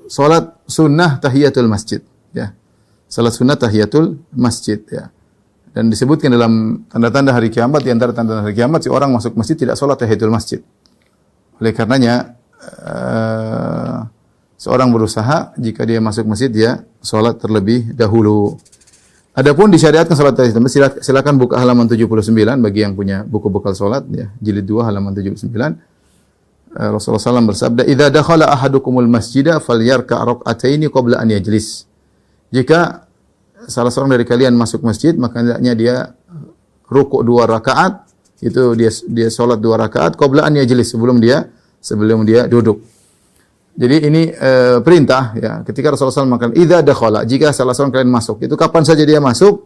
salat sunnah tahiyatul masjid, ya. Salat sunnah tahiyatul masjid, ya. Dan disebutkan dalam tanda-tanda hari kiamat, di antara tanda-tanda hari kiamat, si orang masuk masjid tidak salat tahiyatul masjid. Oleh karenanya seorang berusaha jika dia masuk masjid dia salat terlebih dahulu. Adapun disyariatkan salat tahiyatul masjid, silakan buka halaman 79 bagi yang punya buku bekal salat, ya, jilid 2 halaman 79. Rasulullah SAW bersabda, "Idza dakhala ahadukumul masjida falyarka' rak'ataini qabla an yajlis." Jika salah seorang dari kalian masuk masjid, maka hendaknya dia rukuk 2 rakaat, itu dia salat 2 rakaat qabla an yajlis, sebelum dia duduk. Jadi ini perintah, ya. Ketika Rasulullah SAW mengatakan idza dakhala, jika salah seorang kalian masuk, itu kapan saja dia masuk,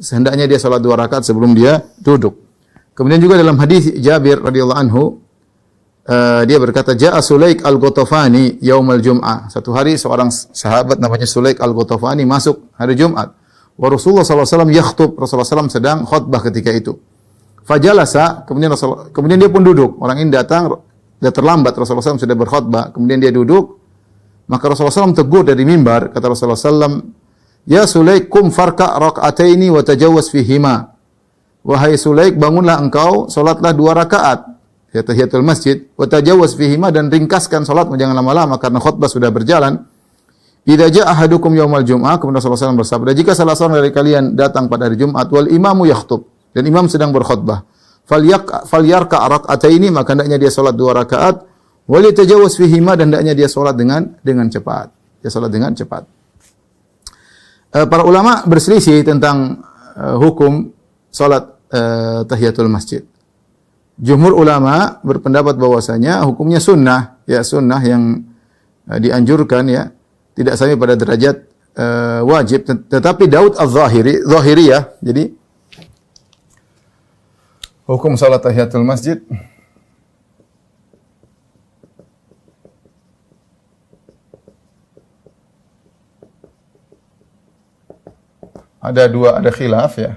hendaknya dia salat 2 rakaat sebelum dia duduk. Kemudian juga dalam hadis Jabir radhiyallahu anhu, dia berkata, "Ja'a Sulaik al-Ghatafani yaumal Jum'ah." Satu hari seorang sahabat namanya Sulaik al-Ghatafani masuk hari Jumat. Wa Rasulullah SAW yakhthub, Rasulullah SAW sedang khutbah ketika itu. Fajalasa, kemudian dia pun duduk. Orang ini datang, dia terlambat, Rasulullah SAW sudah berkhutbah, kemudian dia duduk. Maka Rasulullah SAW tegur dari mimbar, kata Rasulullah SAW, "Ya Sulaik, kum farka' rak'ataini wa tajawwaz fihima." Wahai Sulaik, bangunlah engkau, salatlah 2 rakaat. Ya, tahiyatul masjid, wa tajawwaz fihima, dan ringkaskan salatmu, jangan lama-lama karena khutbah sudah berjalan. Idza ja'a ahadukum yaumal jum'ah, kemudian Rasulullah SAW bersabda, jika salah seorang dari kalian datang pada hari Jumat, wal imamu yakhtub, dan imam sedang berkhutbah, falyarka' rak'ataini, maka hendaknya dia salat 2 rakaat, wal yatajawwaz fihima, dan hendaknya dia salat dengan cepat. Dia salat dengan cepat. Para ulama berselisih tentang hukum salat tahiyatul masjid. Jumhur ulama berpendapat bahwasanya hukumnya sunnah, ya, sunnah yang dianjurkan, ya, tidak sampai pada derajat wajib. Tetapi Daud az-Zahiri, ya, jadi hukum salat tahiyatul masjid ada khilaf, ya.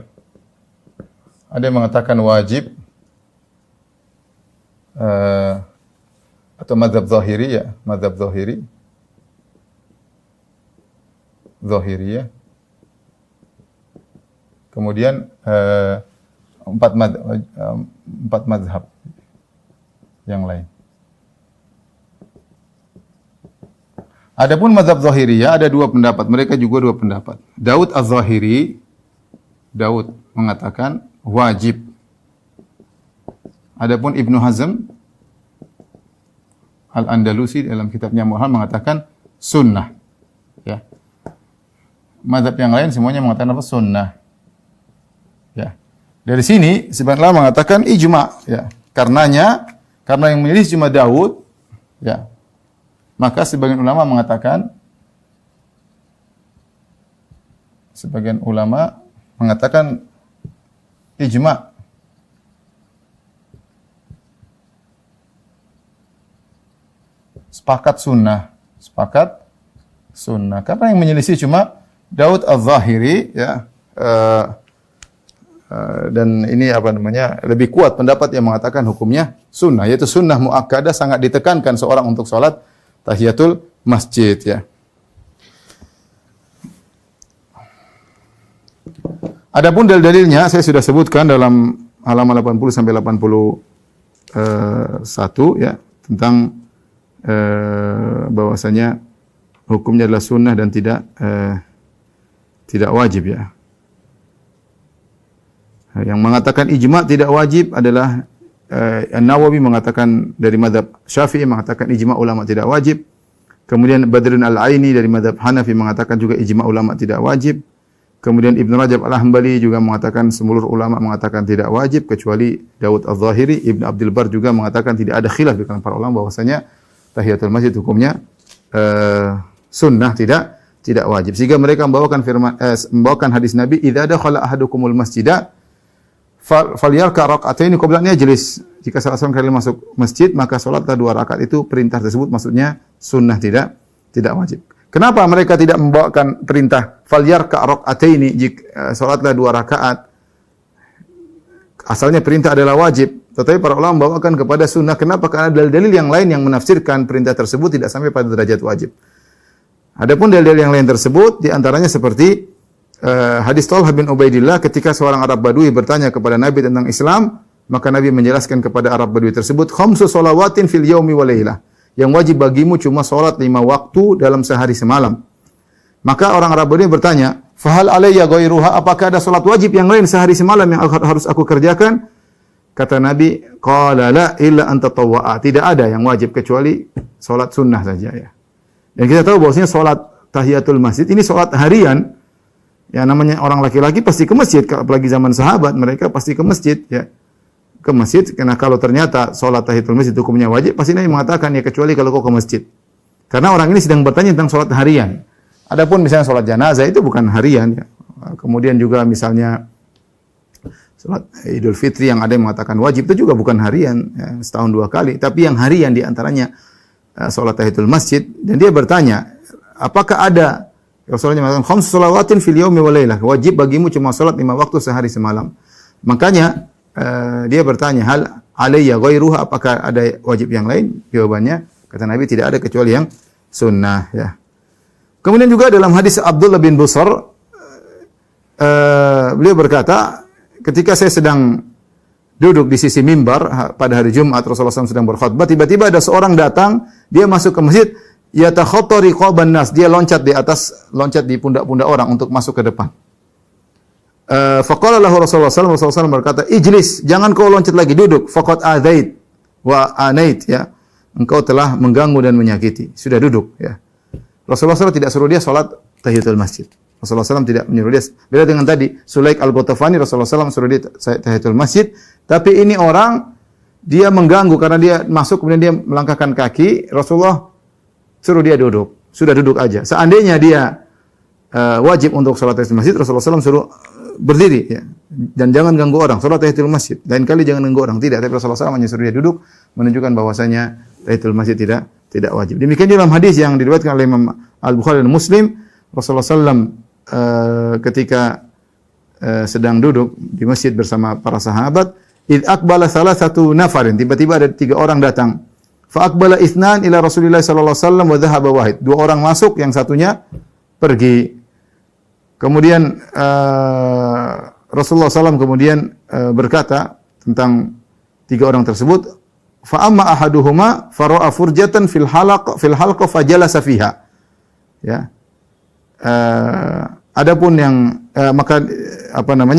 Ada yang mengatakan wajib, atau mazhab Zahiri, ya, mazhab Zahiri, ya. Kemudian 4 mazhab yang lain. Adapun mazhab Zahiriyah ada 2 pendapat, mereka juga 2 pendapat. Daud az-Zahiri, Daud mengatakan wajib. Adapun Ibnu Hazm Al-Andalusi dalam kitabnya Muhal mengatakan sunnah, ya. Mazhab yang lain semuanya mengatakan apa? Sunnah, ya. Dari sini sebagian ulama mengatakan ijma', ya. Karena yang menyelisih cuma Daud, ya. Maka sebagian ulama mengatakan ijma'. Sepakat sunnah. Karena yang menyelisih cuma Daud az-Zahiri, ya. Dan ini lebih kuat pendapat yang mengatakan hukumnya sunnah, yaitu sunnah muakkadah, sangat ditekankan seorang untuk salat tahiyatul masjid, ya. Adapun dalil-dalilnya saya sudah sebutkan dalam halaman 80 sampai 81, ya, tentang bahwasanya hukumnya adalah sunnah dan tidak wajib, ya. Yang mengatakan ijma' tidak wajib adalah An-Nawawi mengatakan dari mazhab Syafi'i mengatakan ijma' ulama tidak wajib. Kemudian Badrun Al-Aini dari mazhab Hanafi mengatakan juga ijma' ulama tidak wajib. Kemudian Ibnu Rajab Al-Hambali juga mengatakan seluruh ulama mengatakan tidak wajib kecuali Daud Az-Zahiri. Ibnu Abdul Bar juga mengatakan tidak ada khilaf di kalangan para ulama bahwasanya tahiyatul masjid hukumnya sunnah, tidak wajib. Sehingga mereka membawakan hadis Nabi, "Idza dakhala ahadukumul masjida falyarka rak'ataini qabla an yajlis." Jika salah seorang kalian masuk masjid, maka salatlah 2 rakaat. Itu perintah tersebut maksudnya sunnah, tidak wajib. Kenapa mereka tidak membawakan perintah falyarka rak'ataini, jika salatlah 2 rakaat? Asalnya perintah adalah wajib, tetapi para ulama membawakan kepada sunnah. Kenapa? Karena dalil-dalil yang lain yang menafsirkan perintah tersebut tidak sampai pada derajat wajib. Adapun dalil yang lain tersebut di antaranya seperti hadis Talha bin Ubaidillah ketika seorang Arab Badui bertanya kepada Nabi tentang Islam, maka Nabi menjelaskan kepada Arab Badui tersebut, khamsu shalawatin fil yaumi wa lailah. Yang wajib bagimu cuma salat 5 waktu dalam sehari semalam. Maka orang Arab Badui bertanya, fahal alayya ghairuha, apakah ada salat wajib yang lain sehari semalam yang harus aku kerjakan? Kata Nabi, qala la illa an tatawwa'a. Tidak ada yang wajib kecuali salat sunnah saja ya. Dan kita tahu bahwasanya salat tahiyatul masjid ini salat harian. Ya namanya orang laki-laki pasti ke masjid, apalagi zaman sahabat mereka pasti ke masjid ya. Ke masjid karena kalau ternyata salat tahiyatul masjid hukumnya wajib, pasti Nabi mengatakan ya kecuali kalau kau ke masjid. Karena orang ini sedang bertanya tentang salat harian. Adapun misalnya salat jenazah itu bukan harian ya. Kemudian juga misalnya salat Idul Fitri yang ada yang mengatakan wajib itu juga bukan harian, ya, setahun 2 kali. Tapi yang harian di antaranya salat tahiyatul masjid. Dan dia bertanya, apakah ada Rasulullah mengatakan khamsu shalawatin fil yaumi wa lailah, wajib bagimu cuma salat 5 waktu sehari semalam. Makanya dia bertanya, hal alayya ghairuha, apakah ada wajib yang lain? Jawabannya kata Nabi tidak ada kecuali yang sunnah ya. Kemudian juga dalam hadis Abdullah bin Busr beliau berkata, ketika saya sedang duduk di sisi mimbar pada hari Jumat, Rasulullah SAW sedang berkhutbah, tiba-tiba ada seorang datang, dia masuk ke masjid, yatakhatta riqaban nas, dia loncat di pundak-pundak orang untuk masuk ke depan. Faqala lahu Rasulullah SAW berkata, ijlis, jangan kau loncat lagi, duduk. Faqad adzait wa anait, ya. Engkau telah mengganggu dan menyakiti. Sudah duduk, ya. Rasulullah SAW tidak suruh dia salat tahiyatul masjid. Rasulullah SAW tidak menyuruh dia. Beda dengan tadi, Sulaik al-Ghatafani, Rasulullah SAW suruh dia tahiyatul masjid. Tapi ini orang, dia mengganggu karena dia masuk, kemudian dia melangkahkan kaki. Rasulullah suruh dia duduk. Sudah duduk aja. Seandainya dia wajib untuk salat tahiyatul masjid, Rasulullah SAW suruh berdiri. Ya. Dan jangan ganggu orang. Salat tahiyatul masjid. Lain kali jangan ganggu orang. Tidak. Tapi Rasulullah SAW hanya suruh dia duduk, menunjukkan bahwasanya tahiyatul masjid tidak wajib. Demikian dalam hadis yang diriwayatkan oleh Imam Al-Bukhari dan Muslim, Rasulullah SAW ketika sedang duduk di masjid bersama para sahabat, id aqbala salasatu nafarin, tiba-tiba ada 3 orang datang. Fa aqbala itsnan ila Rasulillah sallallahu alaihi wasallam wa dhahaba wahid. 2 orang masuk, yang satunya pergi. Kemudian Rasulullah SAW kemudian berkata tentang 3 orang tersebut, fa amma ahaduhuma fara'a furjatan fil halqa fajalasa fiha. Ya. Adapun yang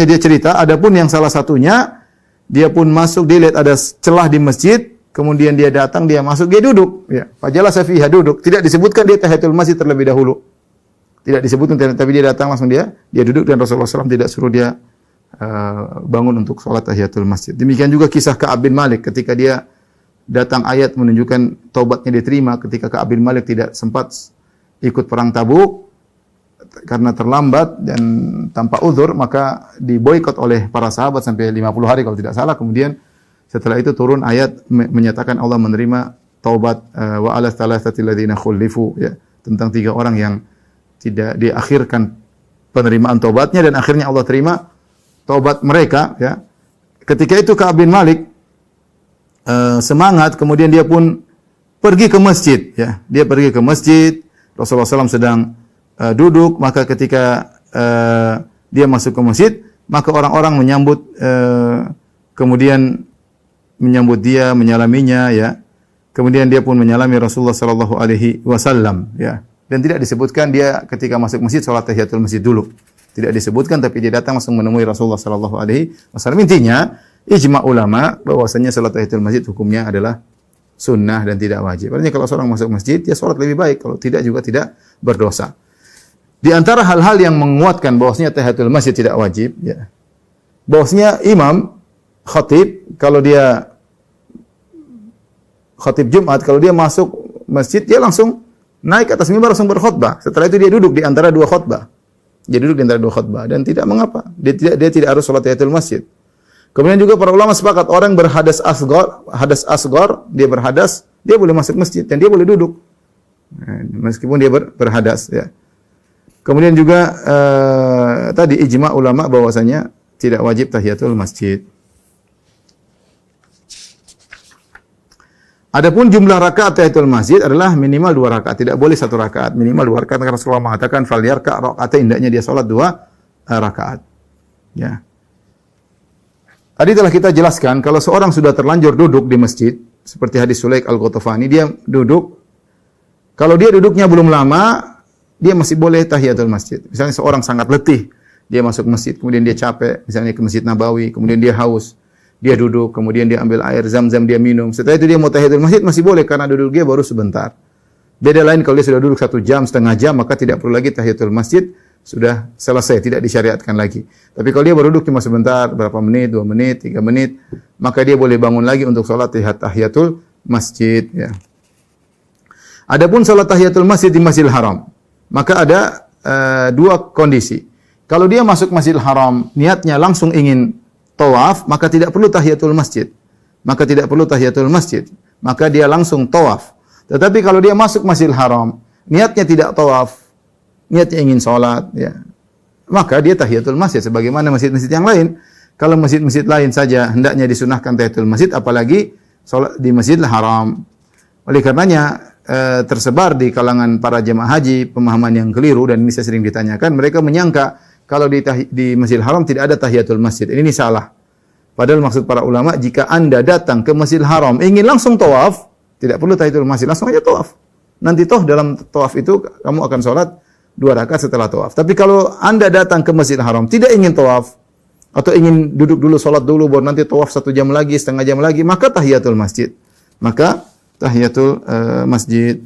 dia cerita, adapun yang salah satunya dia pun masuk, dia lihat ada celah di masjid, kemudian dia datang, dia masuk, dia duduk, ya. Fajalasa fiha, duduk. Tidak disebutkan dia tahiyatul masjid terlebih dahulu. Tidak disebutkan, tapi dia datang langsung dia duduk, dan Rasulullah SAW tidak suruh dia bangun untuk salat tahiyatul masjid. Demikian juga kisah Ka'ab bin Malik ketika dia datang ayat menunjukkan taubatnya diterima ketika Ka'ab bin Malik tidak sempat ikut perang Tabuk karena terlambat dan tanpa uzur, maka diboikot oleh para sahabat sampai 50 hari kalau tidak salah. Kemudian setelah itu turun ayat menyatakan Allah menerima taubat wa ala thalathatil ladzina khulifu, ya, tentang 3 orang yang tidak diakhirkan penerimaan taubatnya dan akhirnya Allah terima taubat mereka, ya. Ketika itu Ka'ab bin Malik semangat, kemudian dia pun pergi ke masjid, ya. Dia pergi ke masjid, Rasulullah SAW sedang duduk, maka ketika dia masuk ke masjid, maka orang-orang menyambut kemudian menyambut dia, menyalaminya, ya. Kemudian dia pun menyalami Rasulullah sallallahu alaihi wasallam, ya. Dan tidak disebutkan dia ketika masuk masjid salat tahiyatul masjid dulu. Tidak disebutkan, tapi dia datang langsung menemui Rasulullah sallallahu alaihi wasallam. Intinya, ijma' ulama bahwasanya salat tahiyatul masjid hukumnya adalah sunnah dan tidak wajib. Artinya kalau seorang masuk masjid, dia salat lebih baik. Kalau tidak juga tidak berdosa. Di antara hal-hal yang menguatkan bahwasanya tahiyatul masjid tidak wajib, ya. Bahwasanya imam khatib, kalau dia khatib Jumat, kalau dia masuk masjid, dia langsung naik ke atas mimbar langsung berkhutbah. Setelah itu dia duduk di antara 2 khutbah. Dia duduk di antara 2 khutbah dan tidak mengapa. Dia tidak harus salat tahiyatul masjid. Kemudian juga para ulama sepakat orang berhadas asghar, dia berhadas, dia boleh masuk masjid dan dia boleh duduk. Meskipun dia berhadas, ya. Kemudian juga tadi ijma' ulama bahwasanya tidak wajib tahiyatul masjid. Adapun jumlah rakaat tahiyatul masjid adalah minimal 2 rakaat, tidak boleh 1 rakaat, minimal 2 rakaat karena Rasulullah mengatakan falyarka rakaatain, hendaknya dia salat 2 rakaat. Ya. Tadi telah kita jelaskan kalau seorang sudah terlanjur duduk di masjid, seperti hadis Sulaik Al-Ghatafani, dia duduk, kalau dia duduknya belum lama, dia masih boleh tahiyatul masjid. Misalnya seorang sangat letih, dia masuk masjid, kemudian dia capek, misalnya ke Masjid Nabawi, kemudian dia haus, dia duduk, kemudian dia ambil air zam-zam, dia minum. Setelah itu dia mau tahiyatul masjid, masih boleh karena duduk dia baru sebentar. Beda lain kalau dia sudah duduk 1 jam, setengah jam, maka tidak perlu lagi tahiyatul masjid, sudah selesai, tidak disyariatkan lagi. Tapi kalau dia baru duduk cuma sebentar, berapa menit, 2 menit, 3 menit, maka dia boleh bangun lagi untuk sholat tahiyatul masjid. Ya. Adapun sholat tahiyatul masjid di Masjidil Haram, maka ada 2 kondisi. Kalau dia masuk Masjidil Haram, niatnya langsung ingin tawaf, maka tidak perlu tahiyatul masjid. Maka tidak perlu tahiyatul masjid. Maka dia langsung tawaf. Tetapi kalau dia masuk Masjidil Haram, niatnya tidak tawaf, niatnya ingin sholat, ya, maka dia tahiyatul masjid. Sebagaimana masjid-masjid yang lain. Kalau masjid-masjid lain saja hendaknya disunahkan tahiyatul masjid, apalagi sholat di Masjidil Haram. Oleh karenanya, tersebar di kalangan para jemaah haji pemahaman yang keliru, dan ini saya sering ditanyakan, mereka menyangka kalau di Masjidil Haram tidak ada tahiyatul masjid. Ini salah. Padahal maksud para ulama, jika Anda datang ke Masjidil Haram ingin langsung tawaf, tidak perlu tahiyatul masjid, langsung aja tawaf. Nanti toh dalam tawaf itu kamu akan sholat 2 rakaat setelah tawaf. Tapi kalau Anda datang ke Masjidil Haram tidak ingin tawaf, atau ingin duduk dulu, sholat dulu, baru nanti tawaf 1 jam lagi, setengah jam lagi, maka tahiyatul masjid. Maka tahiyatul masjid.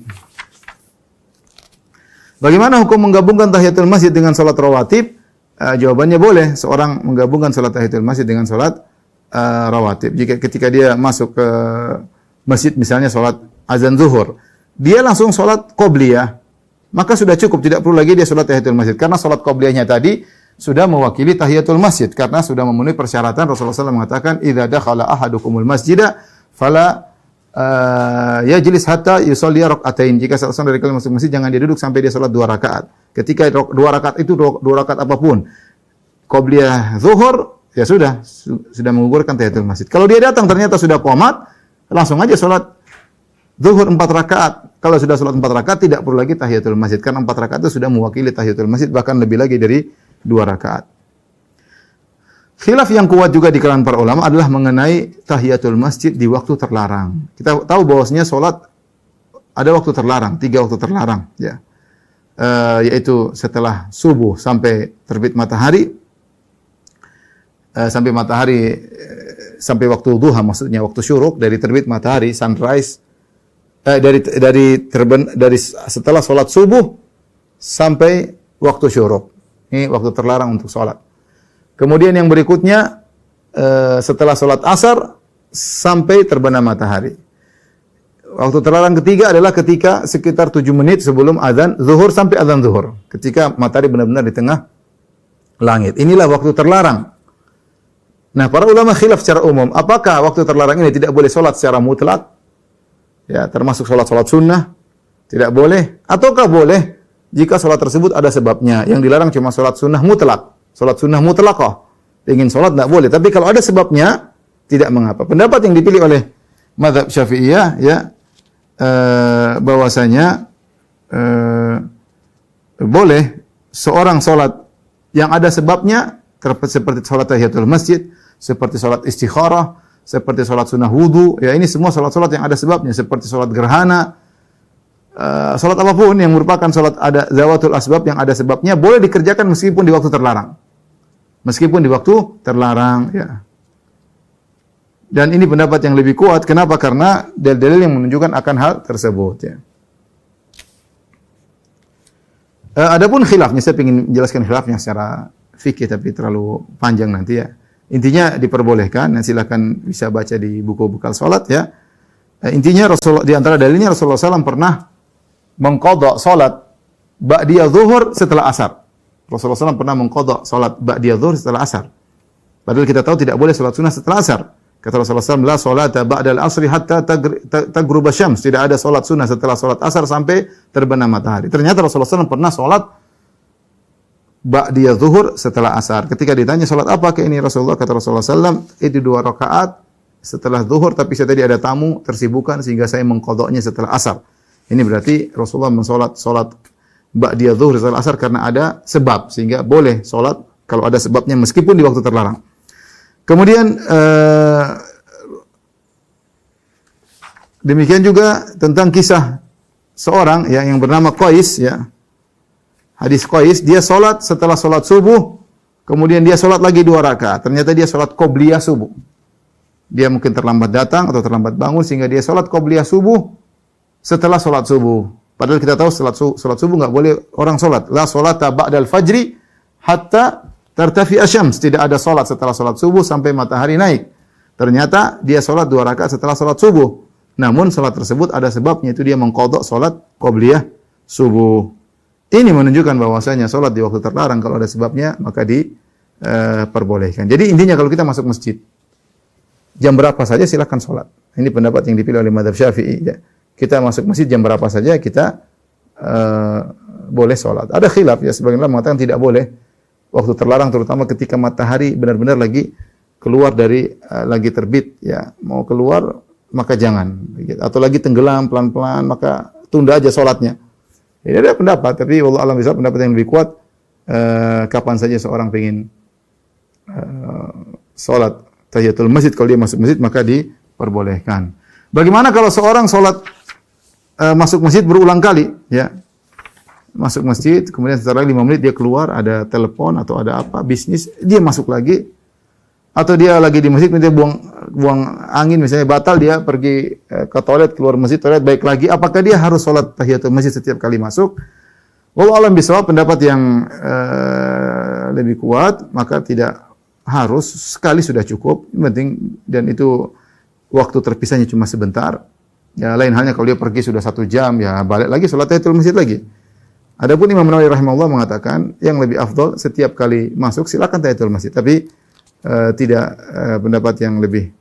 Bagaimana hukum menggabungkan tahiyatul masjid dengan sholat rawatib? Jawabannya boleh. Seorang menggabungkan sholat tahiyatul masjid dengan sholat rawatib. Jika ketika dia masuk ke masjid, misalnya sholat azan zuhur, dia langsung sholat qobliyah, maka sudah cukup, tidak perlu lagi dia sholat tahiyatul masjid. Karena sholat qobliyahnya tadi sudah mewakili tahiyatul masjid, karena sudah memenuhi persyaratan. Rasulullah SAW mengatakan, idza dakhala ahadukumul masjida fala yajlis hatta yusalli rak'atain. Jika seorang dari kalian masuk masjid, jangan dia duduk sampai dia sholat 2 rakaat. Ketika 2 rakaat itu 2 rakaat apapun, qobliyah zuhur, ya sudah menggugurkan tahiyatul masjid. Kalau dia datang ternyata sudah qomat, langsung aja sholat zuhur 4 rakaat. Kalau sudah sholat 4 rakaat, tidak perlu lagi tahiyatul masjid, karena 4 rakaat itu sudah mewakili tahiyatul masjid, bahkan lebih lagi dari 2 rakaat. Khilaf yang kuat juga di kalangan para ulama adalah mengenai tahiyatul masjid di waktu terlarang. Kita tahu bahwasanya sholat ada waktu terlarang, 3 waktu terlarang, ya. Yaitu setelah subuh sampai terbit matahari, sampai waktu duha, maksudnya waktu syuruk, dari terbit matahari, sunrise, dari setelah sholat subuh sampai waktu syuruk. Ini waktu terlarang untuk sholat. Kemudian yang berikutnya setelah sholat asar sampai terbenam matahari. Waktu terlarang ketiga adalah ketika sekitar 7 menit sebelum azan zuhur sampai azan zuhur. Ketika matahari benar-benar di tengah langit. Inilah waktu terlarang. Nah, para ulama khilaf secara umum, apakah waktu terlarang ini tidak boleh sholat secara mutlak? Ya, termasuk sholat-sholat sunnah, tidak boleh. Ataukah boleh jika sholat tersebut ada sebabnya? Yang dilarang cuma sholat sunnah mutlak. Sholat sunnah mutlaqah. Ingin sholat tidak boleh. Tapi kalau ada sebabnya, tidak mengapa. Pendapat yang dipilih oleh mazhab Syafi'iyah, ya, bahwasanya boleh seorang sholat yang ada sebabnya, seperti sholat tahiyatul masjid, seperti sholat istikharah, seperti sholat sunnah wudu, ya, ini semua sholat-sholat yang ada sebabnya, seperti sholat gerhana, sholat apapun yang merupakan sholat ada zawatul asbab yang ada sebabnya, boleh dikerjakan meskipun di waktu terlarang. Meskipun di waktu terlarang, ya. Dan ini pendapat yang lebih kuat. Kenapa? Karena dalil-dalil yang menunjukkan akan hal tersebut, ya. Adapun khilafnya, saya ingin menjelaskan khilafnya secara fikih, tapi terlalu panjang nanti, ya. Intinya diperbolehkan, dan silakan bisa baca di buku bekal salat, ya. Intinya Rasulullah, di antara dalilnya Rasulullah SAW pernah mengqadha salat ba'diyah zuhur setelah asar. Rasulullah SAW pernah mengqadha salat ba'diyah zuhur setelah asar. Padahal kita tahu tidak boleh salat sunnah setelah asar. Kata Rasulullah SAW, la salata ba'dal asri hatta taghruba syams. Tidak ada salat sunnah setelah salat asar sampai terbenam matahari. Ternyata Rasulullah SAW pernah salat ba'diyah zuhur setelah asar. Ketika ditanya salat apa ke ini Rasulullah, kata Rasulullah SAW, itu 2 rakaat setelah zuhur, tapi saya tadi ada tamu tersibukan sehingga saya mengqadha'nya setelah asar. Ini berarti Rasulullah salat ba'da zuhur setelah asar karena ada sebab, sehingga boleh salat kalau ada sebabnya meskipun di waktu terlarang. Kemudian demikian juga tentang kisah seorang ya yang bernama Qais ya. Hadis Qais, dia salat setelah salat subuh, kemudian dia salat lagi 2 rakaat. Ternyata dia salat qobliyah subuh. Dia mungkin terlambat datang atau terlambat bangun sehingga dia salat qobliyah subuh setelah salat subuh. Padahal kita tahu salat subuh enggak boleh orang salat. La salata ba'dal fajri hatta tartafi asyams. Tidak ada salat setelah salat subuh sampai matahari naik. Ternyata dia salat 2 rakaat setelah salat subuh. Namun salat tersebut ada sebabnya, itu dia mengqadha salat qobliyah subuh. Ini menunjukkan bahwasanya salat di waktu terlarang kalau ada sebabnya maka diperbolehkan. Jadi intinya kalau kita masuk masjid jam berapa saja silakan salat. Ini pendapat yang dipilih oleh mazhab Syafi'i ya. Kita masuk masjid jam berapa saja kita boleh salat. Ada khilaf ya, sebagian ulama mengatakan tidak boleh waktu terlarang, terutama ketika matahari benar-benar lagi keluar dari lagi terbit ya, mau keluar maka jangan, atau lagi tenggelam pelan-pelan maka tunda aja salatnya. Ini ada pendapat, tapi wallahu a'lam bishawab, pendapat yang lebih kuat kapan saja seorang ingin salat tahiyatul masjid, kalau dia masuk masjid maka diperbolehkan. Bagaimana kalau seorang salat masuk masjid berulang kali ya? Masuk masjid, kemudian setelah 5 menit dia keluar, ada telepon atau ada apa, bisnis, dia masuk lagi. Atau dia lagi di masjid, dia buang angin misalnya batal, dia pergi ke toilet, keluar masjid, toilet baik lagi. Apakah dia harus salat tahiyatul masjid setiap kali masuk? Wallahu a'lam bishawab, pendapat yang lebih kuat, maka tidak harus, sekali sudah cukup. Yang penting, dan itu waktu terpisahnya cuma sebentar. Ya lain halnya kalau dia pergi sudah 1 jam, ya balik lagi salat tahiyatul masjid lagi. Adapun Imam Nawawi rahimahullah mengatakan yang lebih afdal setiap kali masuk silakan tahiyatul masjid, tapi tidak pendapat yang lebih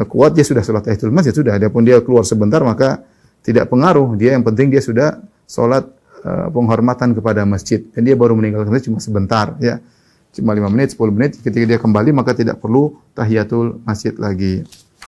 kuat dia sudah salat tahiyatul masjid sudah. Adapun dia keluar sebentar maka tidak pengaruh, dia yang penting dia sudah salat penghormatan kepada masjid dan dia baru meninggalkan masjid cuma sebentar ya. Cuma 5 menit, 10 menit, ketika dia kembali maka tidak perlu tahiyatul masjid lagi.